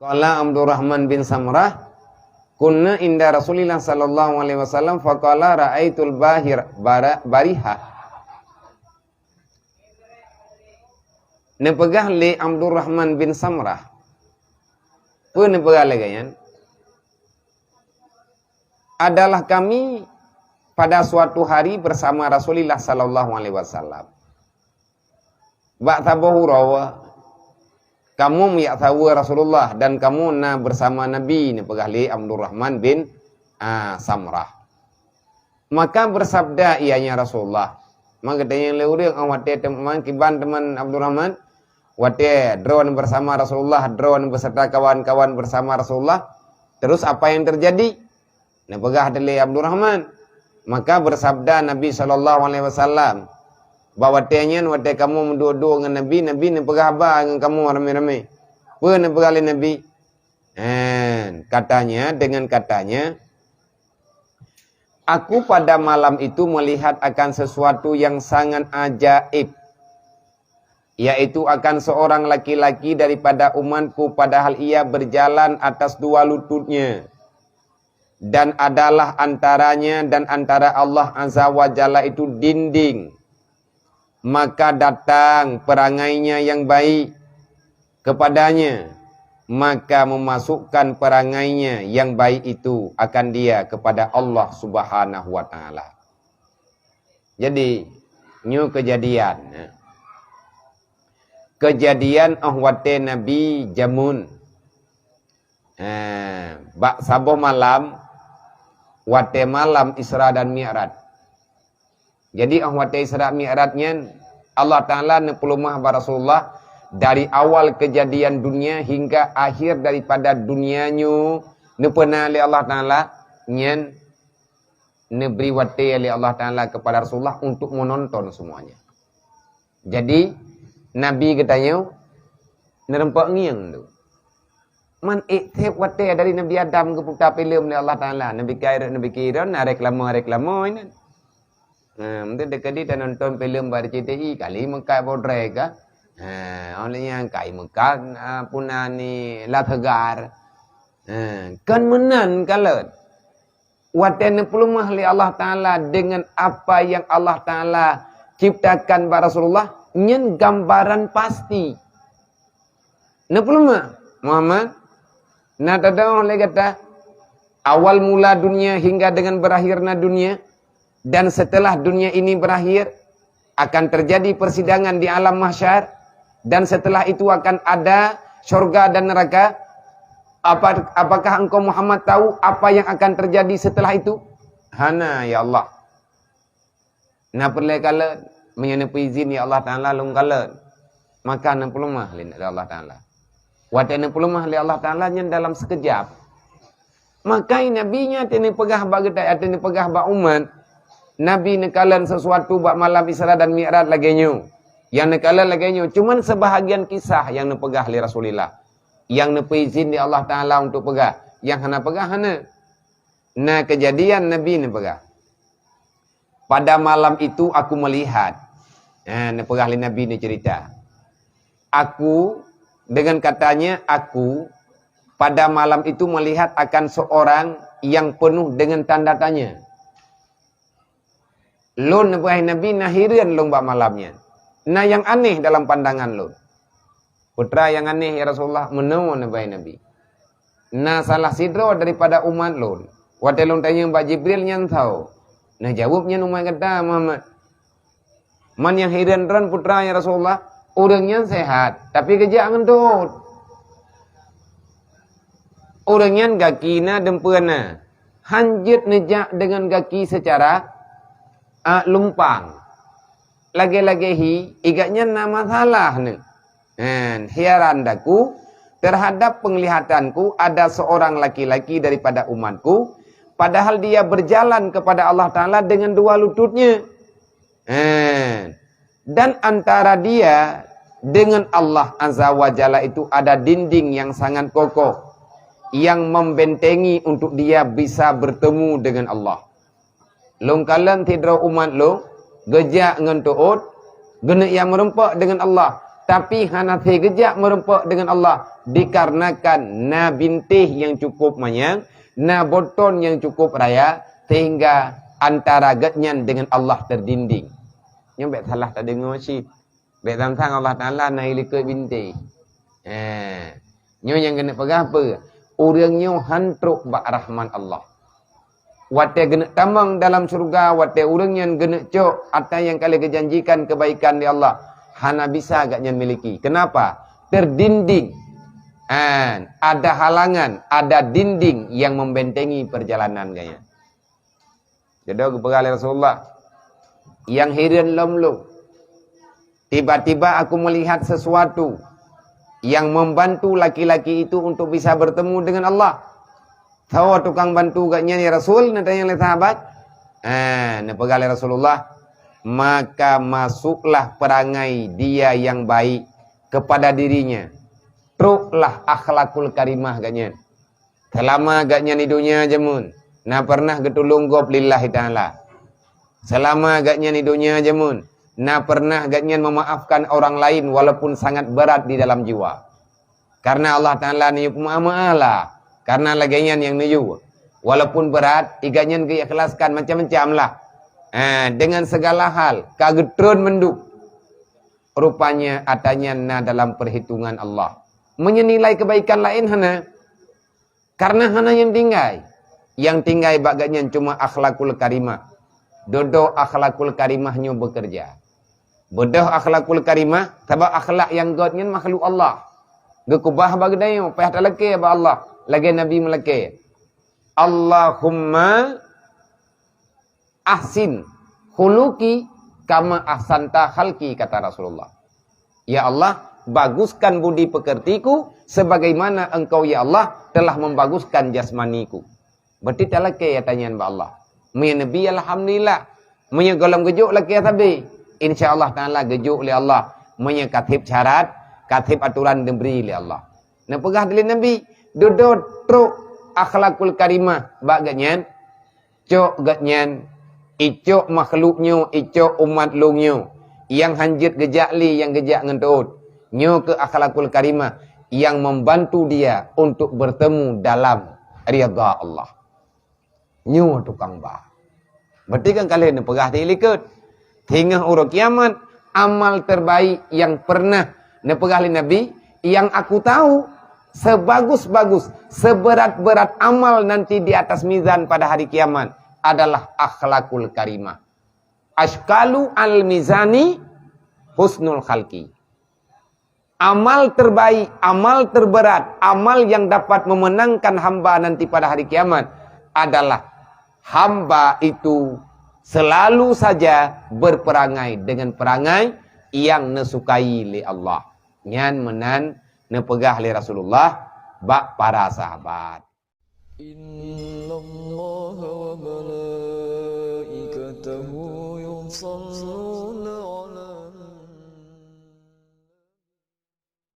Qala Abdurrahman bin Samrah, kunna inda Rasulillah sallallahu alaihi wasallam faqala ra'aitul bariha. Nepegah li Abdurrahman bin Samrah. Pun nepegah lagi kan? Adalah kami pada suatu hari bersama Rasulullah sallallahu alaihi wasallam. Ba'tabahu rawa. Kamu meyaktawa Rasulullah dan kamu bersama Nabi ni pegahli Abdurrahman bin Samrah. Maka bersabda ianya Rasulullah. Maka tanya leurang awate teman kiban teman Abdurrahman wate drone bersama Rasulullah, drone beserta kawan-kawan bersama Rasulullah. Terus apa yang terjadi? Ni pegah dari Abdurrahman. Maka bersabda Nabi sallallahu alaihi wasallam, bahawa tianyan wate kamu mendua-dua dengan Nabi ni pegah apa dengan kamu ramai-ramai. Apa ni pegah oleh Nabi? Dengan katanya, aku pada malam itu melihat akan sesuatu yang sangat ajaib. Yaitu akan seorang laki-laki daripada umatku padahal ia berjalan atas dua lututnya. Dan adalah antaranya dan antara Allah Azza wa Jalla itu dinding. Maka datang perangainya yang baik kepadanya, maka memasukkan perangainya yang baik itu akan dia kepada Allah Subhanahu wa taala. Jadi, nyu kejadian ahwate Nabi Jamun. Bak saboh malam wate malam Isra dan Mi'raj. Jadi ahwate Isra Mi'rajnya Allah Ta'ala nepelumah Rasulullah dari awal kejadian dunia hingga akhir daripada dunianya nepena oleh Allah Ta'ala nyen neberi wate oleh Allah Ta'ala kepada Rasulullah untuk menonton semuanya. Jadi Nabi katanya nerempak ngiang tu. Man iktib wate dari Nabi Adam ke putar film oleh Allah Ta'ala. Nabi kira nak reklama ini. Mungkin dekat dia nonton filem baru CTI kali Mekah bodrek ka. Oleh yang kai Mekah puna ni la tegar. Kan menan kalau watan pelumah li Allah Taala dengan apa yang Allah Taala ciptakan pada Rasulullah nyen gambaran pasti. Ne pelumah Muhammad na tada oleh kata awal mula dunia hingga dengan berakhirnya dunia. Dan setelah dunia ini berakhir, akan terjadi persidangan di alam mahsyar. Dan setelah itu akan ada syurga dan neraka. Apakah engkau Muhammad tahu apa yang akan terjadi setelah itu? Hana ya Allah. Nah perlu kala menyenepi izin ya Allah Ta'ala lung kala. Maka nak pelumah li Allah Ta'ala. Wata nak pelumah li Allah Ta'ala yang dalam sekejap. Maka nabinya tini pegah bagetai atau ni pegah ba umat. Nabi nekalan sesuatu bak malam Isra dan Mi'raj laganya. Yang nekalan laganya. Cuman sebahagian kisah yang nepegah li Rasulullah. Yang nepe izin di Allah Ta'ala untuk pegah. Yang hana pegah hana. Nah kejadian Nabi nepegah. Pada malam itu aku melihat. Nepegah li Nabi ni cerita. Aku dengan katanya aku pada malam itu melihat akan seorang yang penuh dengan tanda tanya. Lun nebahai Nabi nahirian lomba malamnya. Nah yang aneh dalam pandangan lun. Putra yang aneh ya Rasulullah menemukan nebahai Nabi. Nah salah sidro daripada umat lun. Waktu lun tanya Mbak Jibril yang tahu. Nah jawabnya numai kata Muhammad. Man yang hirian ran putra ya Rasulullah. Orangnya sehat. Tapi kerja ngentut. Orangnya gakina dempena. Hanjit nejak dengan kaki secara lumpang. Lagi-lagi igaknya nama salah ni. Heran daku terhadap penglihatanku ada seorang laki-laki daripada umatku padahal dia berjalan kepada Allah Ta'ala dengan dua lututnya. Dan antara dia dengan Allah Azza wa Jalla itu ada dinding yang sangat kokoh yang membentengi untuk dia bisa bertemu dengan Allah. Long kalan tidro umat lo gejak dengan tuut gena yang merempak dengan Allah Tapi hana gejak merempak dengan Allah dikarenakan na bintih yang cukup manyang, na boton yang cukup raya, sehingga antara gatnyan dengan Allah terdinding. Yang baik salah tak dengar sih. Baik tentang Allah Ta'ala na ilika bintih. Nyo yang kena pegang apa? Orangnya hantruk bak rahman Allah. Wate kena tamang dalam surga, wate orangnya kena cok atas yang kali kejanjikan kebaikan di Allah. Hana bisa agaknya miliki. Kenapa? Terdinding. Ada halangan, ada dinding yang membentengi perjalanan kaya. Jadi kepada Rasulullah yang hirin lomlo. Tiba-tiba aku melihat sesuatu yang membantu laki-laki itu untuk bisa bertemu dengan Allah. Tahu tukang bantu agaknya ya Rasul, nanti yang oleh sahabat. Kepada Rasulullah, maka masuklah perangai dia yang baik kepada dirinya. Truklah akhlakul karimah agaknya. Selama agaknya di dunia jamun, na pernah getulung gop lillahi ta'ala. Selama agaknya di dunia jamun, na pernah agaknya memaafkan orang lain walaupun sangat berat di dalam jiwa. Karena Allah Ta'ala ni pemaaf karena laginya yang niyu. Walaupun berat, igaknya keikhlaskan macam-macam lah. Dengan segala hal, kagetrun menduk. Rupanya adanya na dalam perhitungan Allah. Menyenilai kebaikan lain hana. Karena hana yang tinggai. Yang tinggai baganya cuma akhlakul karimah. Dodo akhlakul karimahnya bekerja. Bodoh akhlakul karimah. Sebab akhlak yang godnya makhluk Allah. Gekubah bagdanya. Payah tak laki apa Allah. Lagi Nabi melaki. Allahumma ahsin khuluqi kama ahsanta khalqi, kata Rasulullah. Ya Allah, baguskan budi pekertiku sebagaimana engkau ya Allah telah membaguskan jasmaniku. Berarti tak laki ya tanyaan ba Allah. Punya Nabi alhamdulillah. Punya golong gejuk laki ya tabi. InsyaAllah ta'ala gejuk oleh Allah. Punya katib syarat, katib aturan diberi oleh Allah. Nah pegah dari Nabi. Duduk truk akhlakul karimah. Baganya. Cok gatnyan. Icok makhluknya, icok umat lungnya. Yang hanjit gejakli, yang gejak ngentut. Nyo ke akhlakul karimah. Yang membantu dia untuk bertemu dalam rida Allah. Nyo tukang bah. Berarti kan kalian ni pegah tilikut. Hingga urut kiamat. Amal terbaik yang pernah nepegah Nabi. Yang aku tahu. Sebagus-bagus. Seberat-berat amal nanti di atas mizan pada hari kiamat. Adalah akhlakul karimah. Ashkalu al-mizani husnul khalqi. Amal terbaik, amal terberat, amal yang dapat memenangkan hamba nanti pada hari kiamat adalah hamba itu selalu saja berperangai dengan perangai yang nesukai li Allah. Nyan menan nepegah li Rasulullah bak para sahabat. Innallaha wa malaikatahu yusalluna